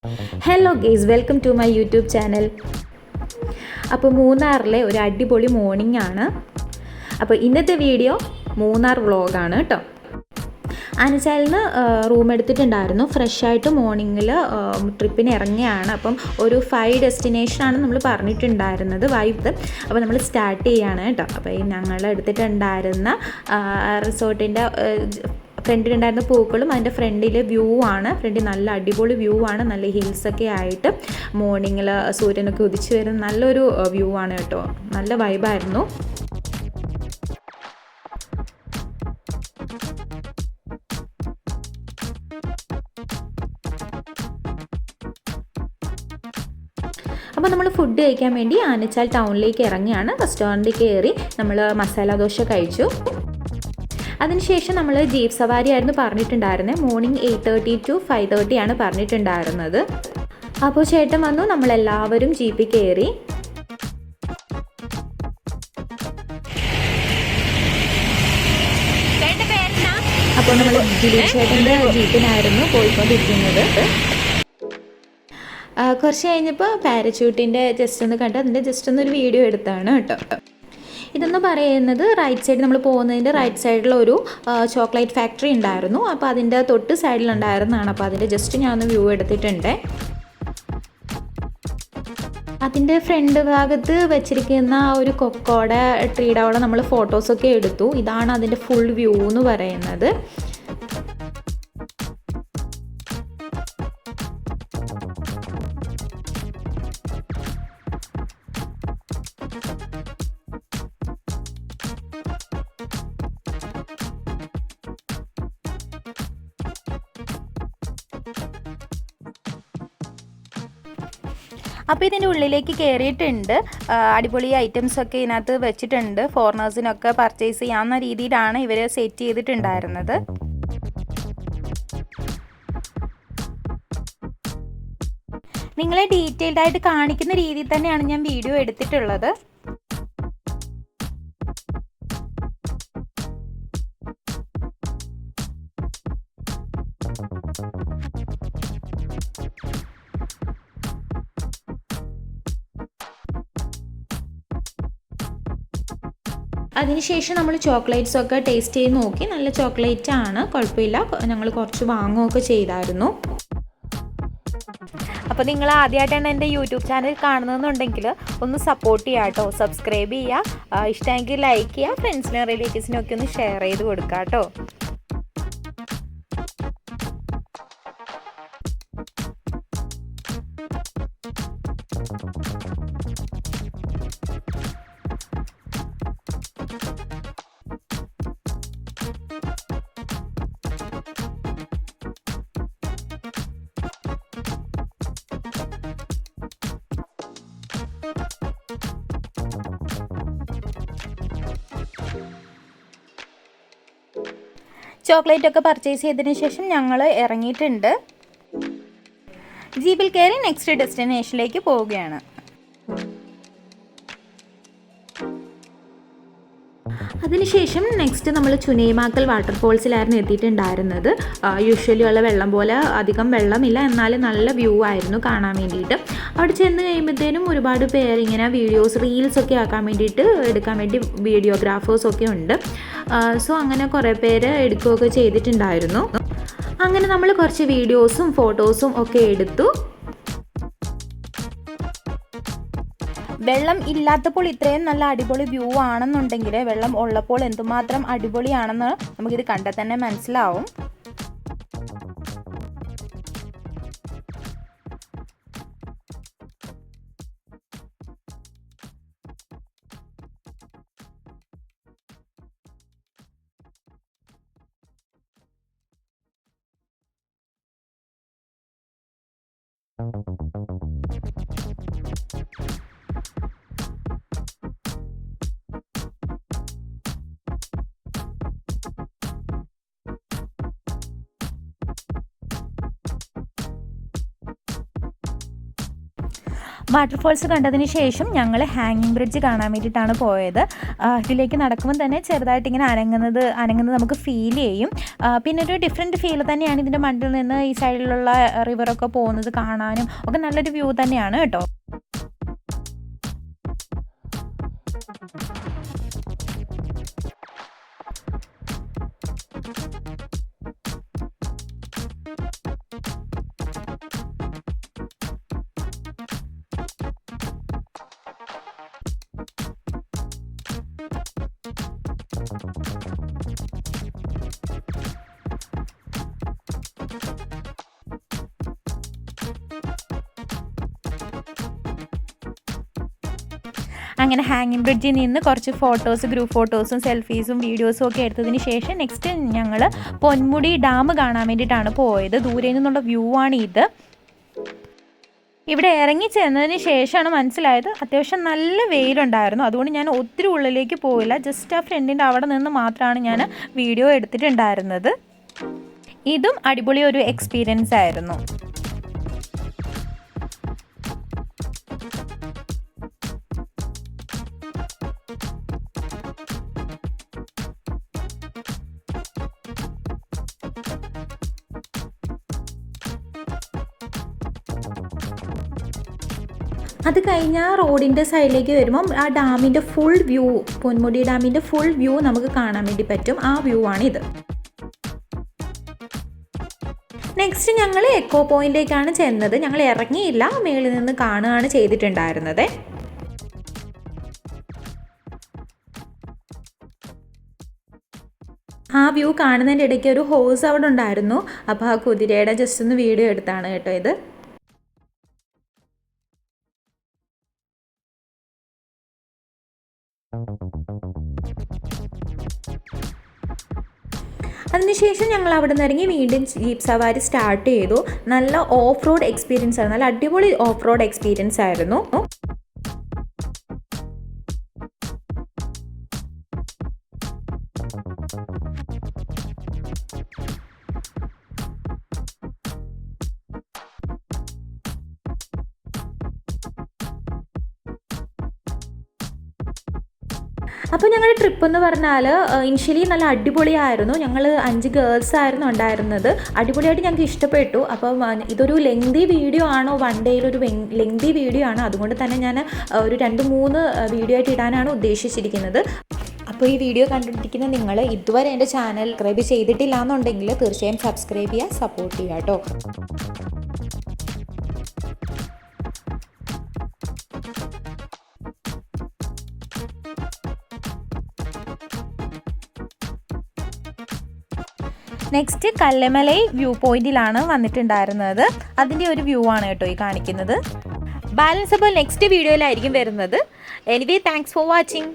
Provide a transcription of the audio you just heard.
Hello guys, welcome to my YouTube channel. അപ്പോൾ മൂന്നാറിലെ ഒരു അടിപൊളി മോർണിംഗ് ആണ്. അപ്പോൾ ഇന്നത്തെ വീഡിയോ മൂന്നാർ വ്ളോഗാണ് കേട്ടോ. അനുചാലിന് റൂം എടുത്തിട്ടുണ്ടായിരുന്നു. ഫ്രഷായിട്ട് മോർണിംഗിൽ ട്രിപ്പിന് ഇറങ്ങിയാണ്. അപ്പം ഒരു 5 ഡെസ്റ്റിനേഷനാണ് നമ്മൾ പറഞ്ഞിട്ടുണ്ടായിരുന്നത് വൈബ്. അപ്പോൾ നമ്മൾ സ്റ്റാർട്ട് ചെയ്യുകയാണ് കേട്ടോ. അപ്പോൾ ഈ ഞങ്ങൾ എടുത്തിട്ടുണ്ടായിരുന്ന റിസോർട്ടിൻ്റെ ഫ്രണ്ടിലുണ്ടായിരുന്ന പൂക്കളും അതിൻ്റെ ഫ്രണ്ടിൽ വ്യൂ ആണ്. ഫ്രണ്ടിൽ നല്ല അടിപൊളി വ്യൂ ആണ്. നല്ല ഹിൽസൊക്കെ ആയിട്ട് മോർണിംഗിൽ സൂര്യനൊക്കെ ഉദിച്ച് വരുന്ന നല്ലൊരു വ്യൂ ആണ് കേട്ടോ. നല്ല വൈബായിരുന്നു. അപ്പോൾ നമ്മൾ ഫുഡ് കഴിക്കാൻ വേണ്ടി ആനച്ചാൽ ടൗണിലേക്ക് ഇറങ്ങിയാണ്. റെസ്റ്റോറൻറ്റിൽ കയറി നമ്മൾ മസാല ദോശ കഴിച്ചു. അതിനുശേഷം നമ്മൾ ജീപ്പ് സവാരി ആയിരുന്നു പറഞ്ഞിട്ടുണ്ടായിരുന്നത്. മോർണിംഗ് 8:30 to 5:30 ആണ് പറഞ്ഞിട്ടുണ്ടായിരുന്നത്. അപ്പോൾ ചേട്ടൻ വന്നു, നമ്മളെല്ലാവരും ജീപ്പിൽ കയറി. അപ്പോൾ നമ്മൾ ദിലീപ് ചേട്ടൻ്റെ ജീപ്പിനായിരുന്നു പോയിക്കൊണ്ടിരിക്കുന്നത്. കുറച്ച് കഴിഞ്ഞപ്പോൾ പാരച്യൂട്ടിൻ്റെ ജസ്റ്റ് ഒന്ന് കണ്ട് അതിൻ്റെ ജസ്റ്റ് ഒന്നൊരു വീഡിയോ എടുത്താണ് കേട്ടോ. ഇതെന്ന് പറയുന്നത് റൈറ്റ് സൈഡ്, നമ്മൾ പോകുന്നതിൻ്റെ റൈറ്റ് സൈഡിലൊരു ചോക്ലേറ്റ് ഫാക്ടറി ഉണ്ടായിരുന്നു. അപ്പോൾ അതിൻ്റെ തൊട്ട് സൈഡിലുണ്ടായിരുന്നതാണ്. അപ്പോൾ അതിൻ്റെ ജസ്റ്റ് ഞാനൊന്ന് വ്യൂ എടുത്തിട്ടുണ്ട്. അതിൻ്റെ ഫ്രണ്ട് ഭാഗത്ത് വെച്ചിരിക്കുന്ന ഒരു കൊക്കോയുടെ ട്രീയുടെ അവിടെ നമ്മൾ ഫോട്ടോസൊക്കെ എടുത്തു. ഇതാണ് അതിൻ്റെ ഫുൾ വ്യൂ എന്ന് പറയുന്നത്. അപ്പോൾ ഇതിൻ്റെ ഉള്ളിലേക്ക് കയറിയിട്ടുണ്ട്. അടിപൊളി ഐറ്റംസൊക്കെ ഇതിനകത്ത് വെച്ചിട്ടുണ്ട്. ഫോറിനേഴ്സിനൊക്കെ പർച്ചേസ് ചെയ്യാവുന്ന രീതിയിലാണ് ഇവർ സെറ്റ് ചെയ്തിട്ടുണ്ടായിരുന്നത്. നിങ്ങളെ ഡീറ്റെയിൽഡ് ആയിട്ട് കാണിക്കുന്ന രീതിയിൽ തന്നെയാണ് ഞാൻ വീഡിയോ എടുത്തിട്ടുള്ളത്. അതിനുശേഷം നമ്മൾ ചോക്ലേറ്റ്സൊക്കെ ടേസ്റ്റ് ചെയ്ത് നോക്കി. നല്ല ചോക്ലേറ്റ് ആണ്, കുഴപ്പമില്ല. ഞങ്ങൾ കുറച്ച് വാങ്ങുകയൊക്കെ ചെയ്തായിരുന്നു. അപ്പോൾ നിങ്ങൾ ആദ്യമായിട്ടാണ് എൻ്റെ യൂട്യൂബ് ചാനൽ കാണുന്നതെന്നുണ്ടെങ്കിൽ ഒന്ന് സപ്പോർട്ട് ചെയ്യുക കേട്ടോ. സബ്സ്ക്രൈബ് ചെയ്യുക, ഇഷ്ടമെങ്കിൽ ലൈക്ക് ചെയ്യുക, ഫ്രണ്ട്സിനും റിലേറ്റീവ്സിനും ഒക്കെ ഒന്ന് ഷെയർ ചെയ്ത് കൊടുക്കുക കേട്ടോ. ചോക്ലേറ്റ് ഒക്കെ പർച്ചേസ് ചെയ്തതിന് ശേഷം ഞങ്ങൾ ഇറങ്ങിയിട്ടുണ്ട്. ജീപ്പിൽ കയറി നെക്സ്റ്റ് ഡെസ്റ്റിനേഷനിലേക്ക് പോവുകയാണ്. അതിനുശേഷം നെക്സ്റ്റ് നമ്മൾ ചുനൈമാക്കൽ വാട്ടർഫോൾസിലായിരുന്നു എത്തിയിട്ടുണ്ടായിരുന്നത്. യൂഷ്വലി ഉള്ള വെള്ളം പോലെ അധികം വെള്ളമില്ല, എന്നാലും നല്ല വ്യൂ ആയിരുന്നു കാണാൻ വേണ്ടിയിട്ട്. അവിടെ ചെന്ന് കഴിയുമ്പോഴത്തേനും ഒരുപാട് പേര് ഇങ്ങനെ വീഡിയോസ് റീൽസൊക്കെ ആക്കാൻ വേണ്ടിയിട്ട് എടുക്കാൻ വേണ്ടി വീഡിയോഗ്രാഫേഴ്സൊക്കെ ഉണ്ട്. സോ അങ്ങനെ കുറേ പേര് എടുക്കുകയൊക്കെ ചെയ്തിട്ടുണ്ടായിരുന്നു. അങ്ങനെ നമ്മൾ കുറച്ച് വീഡിയോസും ഫോട്ടോസും ഒക്കെ എടുത്തു. വെള്ളം ഇല്ലാത്തപ്പോൾ ഇത്രയും നല്ല അടിപൊളി വ്യൂ ആണെന്നുണ്ടെങ്കിൽ വെള്ളം ഉള്ളപ്പോൾ എന്തുമാത്രം അടിപൊളിയാണെന്ന് നമുക്കിത് കണ്ടാൽ തന്നെ മനസ്സിലാവും. വാട്ടർഫോൾസ് കണ്ടതിന് ശേഷം ഞങ്ങൾ ഹാങ്ങിങ് ബ്രിഡ്ജ് കാണാൻ വേണ്ടിയിട്ടാണ് പോയത്. ഇതിലേക്ക് നടക്കുമ്പോൾ തന്നെ ചെറുതായിട്ട് ഇങ്ങനെ അനങ്ങുന്നത് നമുക്ക് ഫീൽ ചെയ്യും. പിന്നെ ഒരു ഡിഫറെൻറ്റ് ഫീൽ തന്നെയാണ് ഇതിൻ്റെ മണ്ടിൽ നിന്ന് ഈ സൈഡിലുള്ള റിവറൊക്കെ പോകുന്നത് കാണാനും ഒക്കെ നല്ലൊരു വ്യൂ തന്നെയാണ് കേട്ടോ. അങ്ങനെ ഹാങ്ങിങ് ബ്രിഡ്ജിൽ നിന്ന് കുറച്ച് ഗ്രൂപ്പ് ഫോട്ടോസും സെൽഫീസും വീഡിയോസും ഒക്കെ എടുത്തതിന് ശേഷം നെക്സ്റ്റ് ഞങ്ങൾ പൊന്മുടി ഡാം കാണാൻ വേണ്ടിയിട്ടാണ് പോയത്. ദൂരെ നിന്നുള്ള വ്യൂ ആണ് ഇത്. ഇവിടെ ഇറങ്ങി ചെന്നതിന് ശേഷമാണ് മനസ്സിലായത് അത്യാവശ്യം നല്ല വെയിലുണ്ടായിരുന്നു. അതുകൊണ്ട് ഞാൻ ഒത്തിരി ഉള്ളിലേക്ക് പോയില്ല. ജസ്റ്റ് ആ ഫ്രണ്ടിൻ്റെ അവിടെ നിന്ന് മാത്രമാണ് ഞാൻ വീഡിയോ എടുത്തിട്ടുണ്ടായിരുന്നത്. ഇതും അടിപൊളി ഒരു എക്സ്പീരിയൻസ് ആയിരുന്നു. അത് കഴിഞ്ഞ് ആ റോഡിൻ്റെ സൈഡിലേക്ക് വരുമ്പം ആ ഡാമിൻ്റെ ഫുൾ വ്യൂ, പൊന്മുടി ഡാമിൻ്റെ ഫുൾ വ്യൂ നമുക്ക് കാണാൻ വേണ്ടി പറ്റും. ആ വ്യൂ ആണിത്. നെക്സ്റ്റ് ഞങ്ങൾ എക്കോ പോയിന്റിലേക്കാണ് ചെന്നത്. ഞങ്ങൾ ഇറങ്ങിയില്ല, മേളിൽ നിന്ന് കാണുകയാണ് ചെയ്തിട്ടുണ്ടായിരുന്നത്. ആ വ്യൂ കാണുന്നതിൻ്റെ ഇടയ്ക്ക് ഒരു ഹോഴ്സ് അവിടെ ഉണ്ടായിരുന്നു. അപ്പോൾ ആ കുതിരയുടെ ജസ്റ്റ് ഒന്ന് വീഡിയോ എടുത്താണ് കേട്ടോ ഇത്. അതിനുശേഷം ഞങ്ങൾ അവിടെ നിന്ന് ഇറങ്ങി വീണ്ടും ജീപ്പ് സവാരി സ്റ്റാർട്ട് ചെയ്തു. നല്ല ഓഫ് റോഡ് എക്സ്പീരിയൻസ് ആയിരുന്നു. നല്ല അടിപൊളി ഓഫ് റോഡ് എക്സ്പീരിയൻസ് ആയിരുന്നു. അപ്പോൾ ഞങ്ങളുടെ ട്രിപ്പ് എന്ന് പറഞ്ഞാൽ ഇനിഷ്യലി നല്ല അടിപൊളിയായിരുന്നു. ഞങ്ങൾ 5 ഗേൾസ് ആയിരുന്നു ഉണ്ടായിരുന്നത്. അടിപൊളിയായിട്ട് ഞങ്ങൾക്ക് ഇഷ്ടപ്പെട്ടു. അപ്പം ഇതൊരു ലെങ്തി വീഡിയോ ആണോ, വൺ ഡേയിലൊരു ലെങ്തി വീഡിയോ ആണ്. അതുകൊണ്ട് തന്നെ ഞാൻ ഒരു 2-3 വീഡിയോ ആയിട്ട് ഇടാനാണ് ഉദ്ദേശിച്ചിരിക്കുന്നത്. അപ്പോൾ ഈ വീഡിയോ കണ്ടിരിക്കുന്ന നിങ്ങൾ ഇതുവരെ എൻ്റെ ചാനൽ സബ്സ്ക്രൈബ് ചെയ്തിട്ടില്ല എന്നുണ്ടെങ്കിൽ തീർച്ചയായും സബ്സ്ക്രൈബ് ചെയ്യുക, സപ്പോർട്ട് ചെയ്യുക കേട്ടോ. നെക്സ്റ്റ് കല്ലമലൈ വ്യൂ പോയിന്റിലാണ് വന്നിട്ടുണ്ടായിരുന്നത്. അതിൻ്റെ ഒരു വ്യൂ ആണ് കേട്ടോ ഈ കാണിക്കുന്നത്. ബാലൻസ് അപ്പോൾ നെക്സ്റ്റ് വീഡിയോയിലായിരിക്കും വരുന്നത്. Anyway thanks for watching.